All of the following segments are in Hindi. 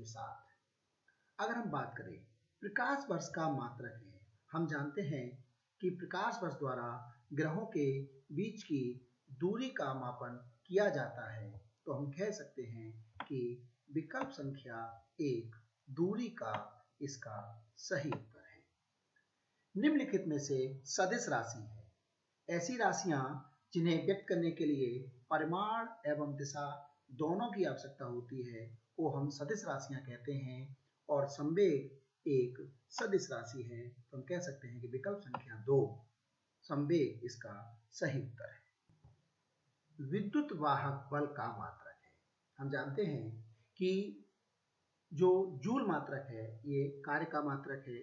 साथ। अगर हम बात करें प्रकाश वर्ष का मात्रक है, हम जानते हैं कि प्रकाश वर्ष द्वारा ग्रहों के बीच की दूरी का मापन किया जाता है, तो हम कह सकते हैं कि विकल्प संख्या 1 दूरी का इसका सही उत्तर है। निम्नलिखित में से सदिश राशि है। ऐसी राशियां जिन्हें व्यक्त करने के लिए परिमाण एवं दिशा दोनों की आवश्यकता होती है को हम सदिश राशियां कहते हैं, और संवेग एक सदिश राशि है, तो हम कह सकते हैं कि विकल्प संख्या 2 संवेग इसका सही उत्तर है। विद्युत वाहक बल का मात्रक है। हम जानते हैं कि जो जूल मात्रक है ये कार्य का मात्रक है,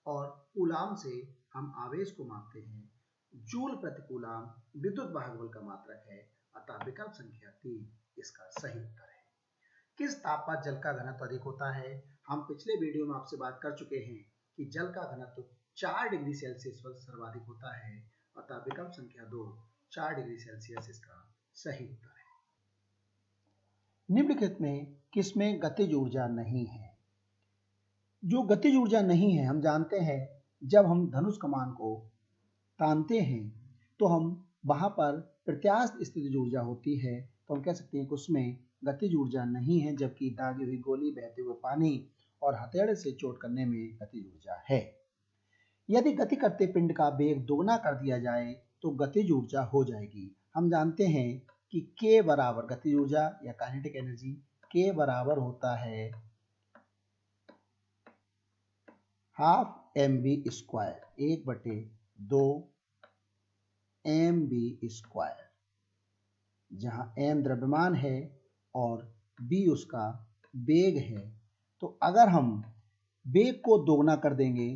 और कूलाम से हम आवेश को मापते हैं। जूल प्रति कूलाम विद्युत वाहक बल का मात्रक है, अतः विकल्प संख्या 3 इसका सही उत्तर है। किस ताप पर जल का घनत्व अधिक होता है? हम पिछले वीडियो में आपसे बात कर चुके हैं कि जल का घनत्व 4 डिग्री सेल्सियस पर सर्वाधिक होता है, अतः विकल्प संख्या 2 4 डिग्री सेल्सियस इसका सही उत्तर है। निम्नलिखित में किसमें गतिज ऊर्जा नहीं है? जो गतिज ऊर्जा नहीं है, हम जानते हैं जब हम धनुष कमान को तानते हैं तो हम वहां पर प्रत्यास्थ स्थितिज ऊर्जा होती है, तो हम कह सकते हैं कि उसमें गतिज ऊर्जा नहीं है, जबकि दागी हुई गोली, बहते हुए पानी और हथेड़े से चोट करने में गतिज ऊर्जा है। यदि गति करते पिंड का वेग दोगुना कर दिया जाए तो गतिज ऊर्जा हो जाएगी। हम जानते हैं कि K बराबर गतिज ऊर्जा या काइनेटिक एनर्जी K बराबर होता है half mv square 1/2 mv square, जहां m द्रव्यमान है और b उसका वेग है। तो अगर हम वेग को दोगुना कर देंगे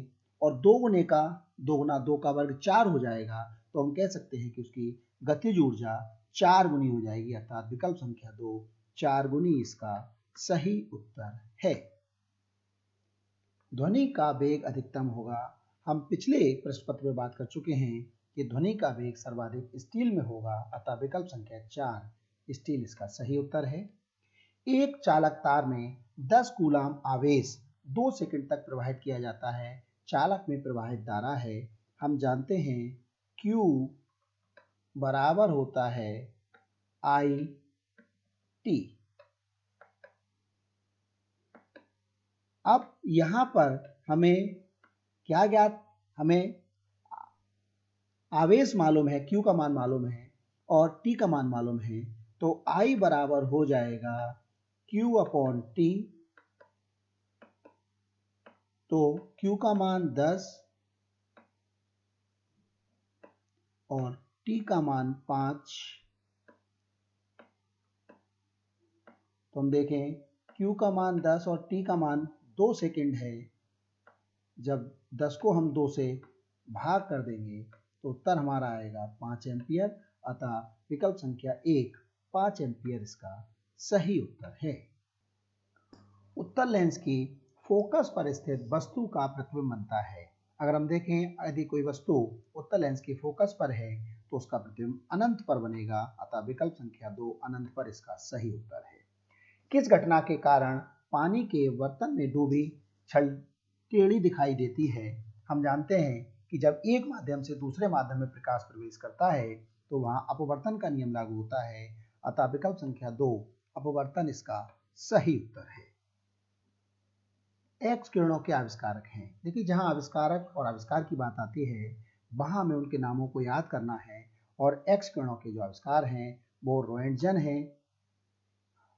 और 2 गुने का दोगुना 2 का वर्ग 4 हो जाएगा, तो हम कह सकते हैं कि उसकी गतिज ऊर्जा 4 गुनी हो जाएगी, अर्थात विकल्प संख्या 2 4 गुनी इसका सही उत्तर है। ध्वनि का वेग अधिकतम होगा। हम पिछले प्रश्न पत्र में बात कर चुके हैं कि ध्वनि का वेग सर्वाधिक स्टील में होगा, अतः विकल्प संख्या 4 स्टील इसका सही उत्तर है। एक चालक तार में 10 कूलाम आवेश 2 सेकंड तक प्रवाहित किया जाता है। चालक में प्रवाहित धारा है, हम जानते हैं Q बराबर होता है IT। अब यहां पर हमें क्या ज्ञात, हमें आवेश मालूम है, Q का मान मालूम है और T का मान मालूम है, तो I बराबर हो जाएगा Q/T। तो Q का मान 10 और T का मान 5। तो हम देखें Q का मान 10 और T का मान 2 सेकंड है। जब 10 को हम 2 से भाग कर देंगे तो उत्तर हमारा आएगा 5 एम्पियर, अतः विकल्प संख्या 1 5 एम्पियर इसका सही उत्तर है। उत्तल लेंस की फोकस पर स्थित वस्तु का प्रतिबिंब बनता है। अगर हम देखें, यदि कोई वस्तु उत्तल लेंस के फोकस पर है तो उसका प्रतिबिंब अनंत पर बनेगा, अतः विकल्प संख्या 2 अनंत पर इसका सही उत्तर है। किस घटना के कारण पानी के बर्तन में डूबी छड़ टेढ़ी दिखाई देती है? हम जानते हैं कि जब एक माध्यम से दूसरे माध्यम में प्रकाश प्रवेश करता है तो वहां अपवर्तन का नियम लागू होता है, अतः विकल्प संख्या 2 अपवर्तन इसका सही उत्तर है। एक्स किरणों के आविष्कारक हैं। देखिए, जहां आविष्कारक और आविष्कार की बात आती है वहां हमें उनके नामों को याद करना है, और एक्स किरणों के जो आविष्कार हैं वो रोएंटजन है,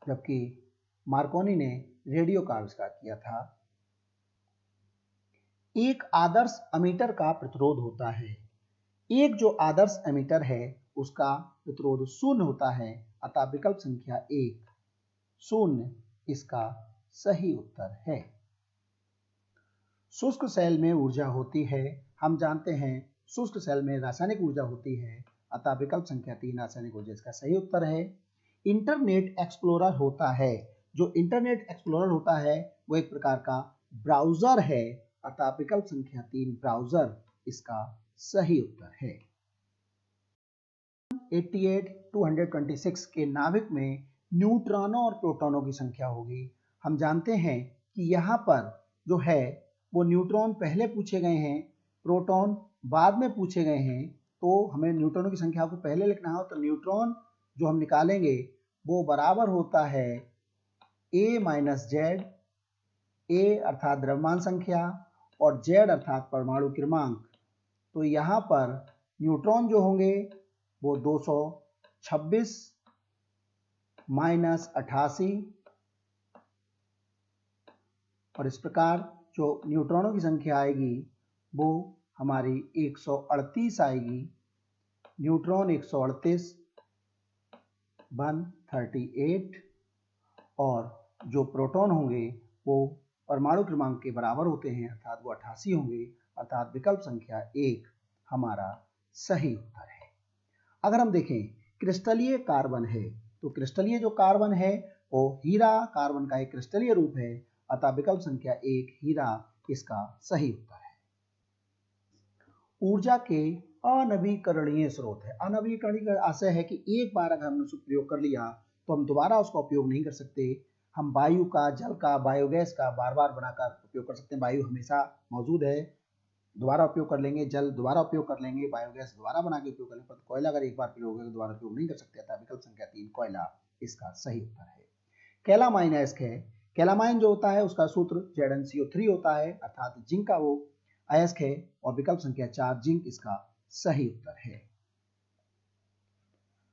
जबकि मार्कोनी ने रेडियो का आविष्कार किया था। एक आदर्श एमीटर का प्रतिरोध होता है। एक जो आदर्श एमीटर है उसका प्रतिरोध 0 होता है, अतः विकल्प संख्या 1 0 इसका सही उत्तर है। शुष्क सेल में ऊर्जा होती है। हम जानते हैं शुष्क सेल में रासायनिक ऊर्जा होती है, अतः विकल्प संख्या 3 रासायनिक ऊर्जा इसका सही उत्तर है। इंटरनेट एक्सप्लोरर होता है। जो इंटरनेट एक्सप्लोरर होता है वो एक प्रकार का ब्राउजर है, अतः विकल्प संख्या 3 ब्राउजर इसका सही उत्तर है। 88 226 के नाभिक में न्यूट्रॉनों और प्रोटॉनों की संख्या होगी। हम जानते हैं कि यहाँ पर जो है वो न्यूट्रॉन पहले पूछे गए हैं, प्रोटॉन बाद में पूछे गए हैं, तो हमें न्यूट्रॉनों की संख्या को पहले लिखना हो तो न्यूट्रॉन जो हम निकालेंगे वो बराबर होता है A माइनस जेड, A अर्थात द्रव्यमान संख्या और Z अर्थात परमाणु क्रमांक। तो यहाँ पर न्यूट्रॉन जो होंगे वो 226 माइनस 88 और इस प्रकार जो न्यूट्रॉनों की संख्या आएगी वो हमारी 138 आएगी। न्यूट्रॉन 138 138 और जो प्रोटॉन होंगे वो परमाणु क्रमांक के बराबर होते हैं अर्थात वो 88 होंगे, अर्थात विकल्प संख्या 1 हमारा सही उत्तर है। अगर हम देखें क्रिस्टलीय कार्बन है तो क्रिस्टलीय जो कार्बन है वो हीरा कार्बन का एक क्रिस्टलीय रूप है, अतः विकल्प संख्या 1 हीरा इसका सही उत्तर है। ऊर्जा के अनवीकरणीय स्रोत है। अनवीकरणीय का आशय है कि एक बार अगर हमने उसका प्रयोग कर लिया तो हम दोबारा उसका उपयोग नहीं कर सकते। हम वायु का, जल का, बायोगैस का बार बार बनाकर उपयोग कर सकते हैं। वायु हमेशा मौजूद है, दोबारा उपयोग कर लेंगे, जल दोबारा उपयोग कर लेंगे, बायोगैस दोबारा बना के उपयोग कर लेंगे, पर कोयला अगर एक बार प्रयोग होगा तो दोबारा उपयोग नहीं कर सकते। था विकल्प संख्या 3 कोयला इसका सही उत्तर है। कैलामाइन अयस्क है। कैलामाइन जो होता है उसका सूत्र ZnCO3 होता है, अर्थात जिंक का वो अयस्क है और विकल्प संख्या 4 जिंक इसका सही उत्तर है।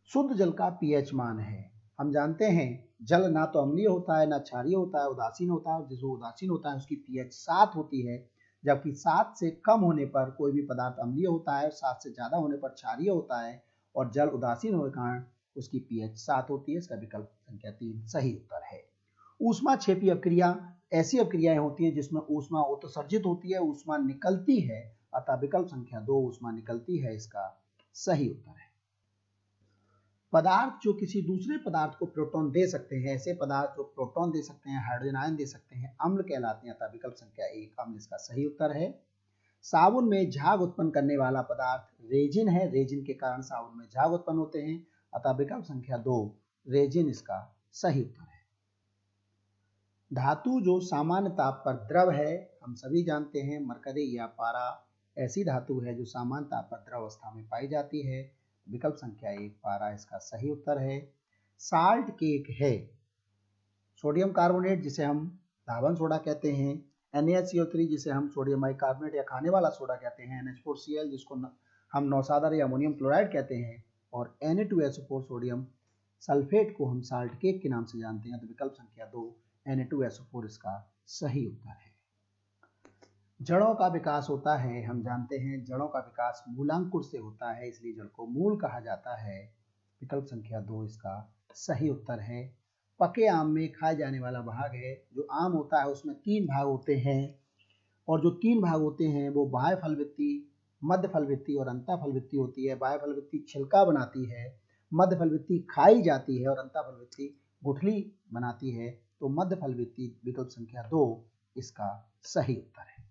शुद्ध जल का pH मान है। हम जानते हैं जल ना तो अम्लीय होता है ना क्षारीय होता है, उदासीन होता है, और जो उदासीन होता है उसकी pH 7 होती है, जबकि 7 से कम होने पर कोई भी पदार्थ अम्लीय होता है, 7 से ज्यादा होने पर क्षारीय होता है, और जल उदासीन होने के कारण उसकी pH 7 होती है। इसका विकल्प संख्या 3 सही उत्तर है। ऊष्मा क्षेपी अपक्रिया ऐसी अपक्रियाएं होती हैं जिसमें ऊष्मा उत्सर्जित होती है, ऊष्मा निकलती है, अतः विकल्प संख्या 2 ऊष्मा निकलती है इसका सही उत्तर है। पदार्थ जो किसी दूसरे पदार्थ को प्रोटॉन दे सकते हैं, ऐसे पदार्थ जो प्रोटॉन दे सकते हैं, हाइड्रोजन आयन दे सकते हैं, अम्ल कहलाते हैं, अतः विकल्प संख्या 1 अम्ल इसका सही उत्तर है। साबुन में झाग उत्पन्न करने वाला पदार्थ रेजिन है। रेजिन के कारण साबुन में झाग उत्पन्न होते हैं, अतः विकल्प संख्या 2 रेजिन इसका सही उत्तर है। धातु जो सामान्य ताप पर द्रव है, हम सभी जानते हैं मरकरी या पारा ऐसी धातु है जो सामान्य ताप पर द्रव अवस्था में पाई जाती है, विकल्प संख्या 1 पारा इसका सही उत्तर है। साल्ट केक है। सोडियम कार्बोनेट जिसे हम धावन सोडा कहते हैं, NaCO3 जिसे हम सोडियम बाइकार्बोनेट या खाने वाला सोडा कहते हैं, NH4Cl जिसको हम नौसादर या अमोनियम क्लोराइड कहते हैं, और Na2SO4 सोडियम सल्फेट को हम साल्ट केक के नाम से जानते हैं, तो विकल्प संख्या 2 Na2SO4 इसका सही उत्तर है। जड़ों का विकास होता है। हम जानते हैं जड़ों का विकास मूलांकुर से होता है, इसलिए जड़ को मूल कहा जाता है, विकल्प संख्या 2 इसका सही उत्तर है। पके आम में खाए जाने वाला भाग है। जो आम होता है उसमें 3 भाग होते हैं, और जो 3 भाग होते हैं वो बाह्य फलवृत्ति, मध्य फलवृत्ति और अंतः फलवृत्ति होती है। बाह्य फलवृत्ति छिलका बनाती है, मध्य फलवृत्ति खाई जाती है और अंतः फलवृत्ति गुठली बनाती है, तो मध्य फलवृत्ति विकल्प संख्या 2 इसका सही उत्तर है।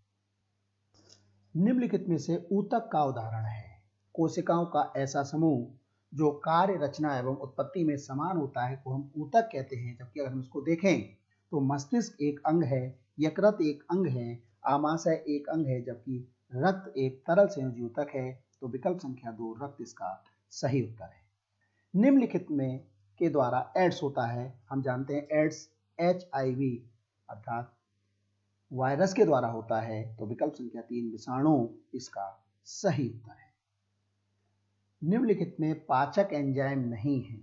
निम्नलिखित में से ऊतक का उदाहरण है। कोशिकाओं का ऐसा समूह जो कार्य, रचना एवं उत्पत्ति में समान होता है को हम ऊतक कहते हैं, जबकि अगर हम इसको देखें तो मस्तिष्क एक अंग है, यकृत एक अंग है, आमाशय एक अंग है, जबकि रक्त एक तरल संयोजी ऊतक है, तो विकल्प संख्या 2 रक्त इसका सही उत्तर है। निम्नलिखित में के द्वारा एड्स होता है। हम जानते हैं एड्स HIV अर्थात वायरस के द्वारा होता है, तो विकल्प संख्या 3 विषाणु इसका सही उत्तर है। निम्नलिखित में पाचक एंजाइम नहीं है।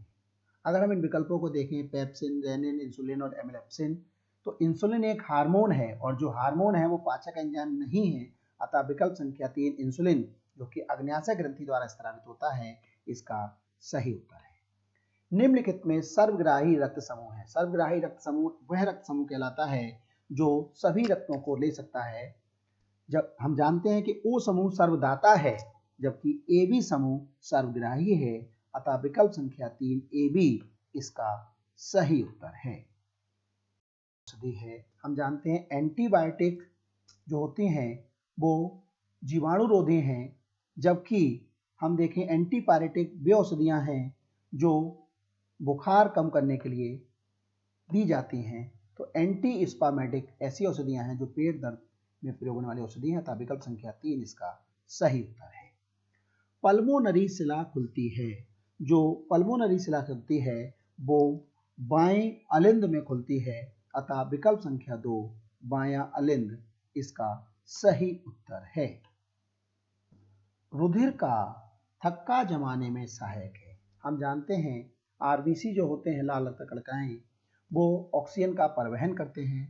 अगर हम इन विकल्पों को देखें पेप्सिन, रेनिन, इंसुलिन और एमिलेप्सिन, तो इंसुलिन एक हार्मोन है और जो हार्मोन है वो पाचक एंजाइम नहीं है, अतः विकल्प संख्या 3 इंसुलिन जो कि अग्न्याशय ग्रंथि द्वारा स्रावित होता है इसका सही उत्तर है। निम्नलिखित में सर्वग्राही रक्त समूह है। सर्वग्राही रक्त समूह वह रक्त समूह कहलाता है जो सभी रक्तों को ले सकता है। जब हम जानते हैं कि O समूह सर्वदाता है, जबकि AB समूह सर्वग्राही है, अतः विकल्प संख्या 3 AB इसका सही उत्तर है। औषधि है। हम जानते हैं एंटीबायोटिक जो होती हैं वो जीवाणुरोधी हैं, जबकि हम देखें एंटीपायरेटिक वे औषधियां हैं जो बुखार कम करने के लिए दी जाती हैं, तो एंटी स्पामेटिक ऐसी औषधियां हैं जो पेट दर्द में प्रयोग होने वाली औषधि हैं, अतः विकल्प संख्या 3 इसका सही उत्तर है। पल्मोनरी शिला खुलती है, जो पल्मोनरी शिला खुलती है वो बाएं अलिंद में खुलती है, अतः विकल्प संख्या 2 बायां अलिंद इसका सही उत्तर है। रुधिर का थक्का जमाने में सहायक है। हम जानते हैं आरबीसी जो होते हैं लाल रक्त कणिकाएं, वो ऑक्सीजन का परिवहन करते हैं।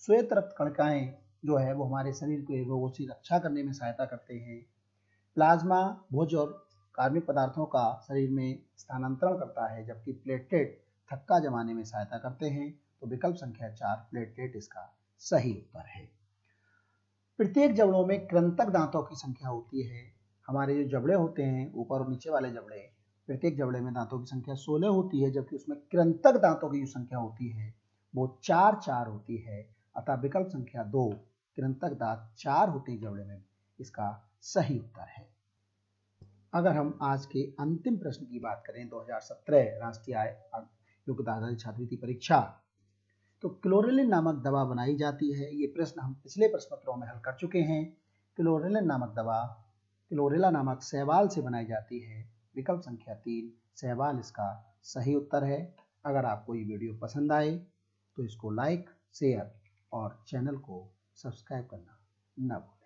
श्वेत रक्त कणिकाएं जो है वो हमारे शरीर के रोगों से रक्षा करने में सहायता करते हैं। प्लाज्मा भोज और कार्बनिक पदार्थों का शरीर में स्थानांतरण करता है, जबकि प्लेटलेट थक्का जमाने में सहायता करते हैं। तो विकल्प संख्या 4 प्लेटलेट इसका सही उत्तर है। प्रत्येक जबड़ों में कृंतक दांतों की संख्या होती है। हमारे जो जबड़े होते हैं ऊपर और नीचे वाले जबड़े, प्रत्येक जबड़े में दांतों की संख्या 16 होती है, जबकि उसमें कृंतक दांतों की जो संख्या होती है वो 4 होती है, अतः विकल्प संख्या 2 कृंतक दांत 4 होते हैं जबड़े में, इसका सही उत्तर है। अगर हम आज के अंतिम प्रश्न की बात करें 2017 राष्ट्रीय योग्यता आधारित छात्रवृत्ति परीक्षा, तो क्लोरेलिन नामक दवा बनाई जाती है। ये प्रश्न हम पिछले प्रश्न पत्रों में हल कर चुके हैं। क्लोरेलिन नामक दवा क्लोरेला नामक शैवाल से बनाई जाती है। विकल्प संख्या 3 शैवाल इसका सही उत्तर है। अगर आपको ये वीडियो पसंद आए तो इसको लाइक, शेयर और चैनल को सब्सक्राइब करना न भूलें।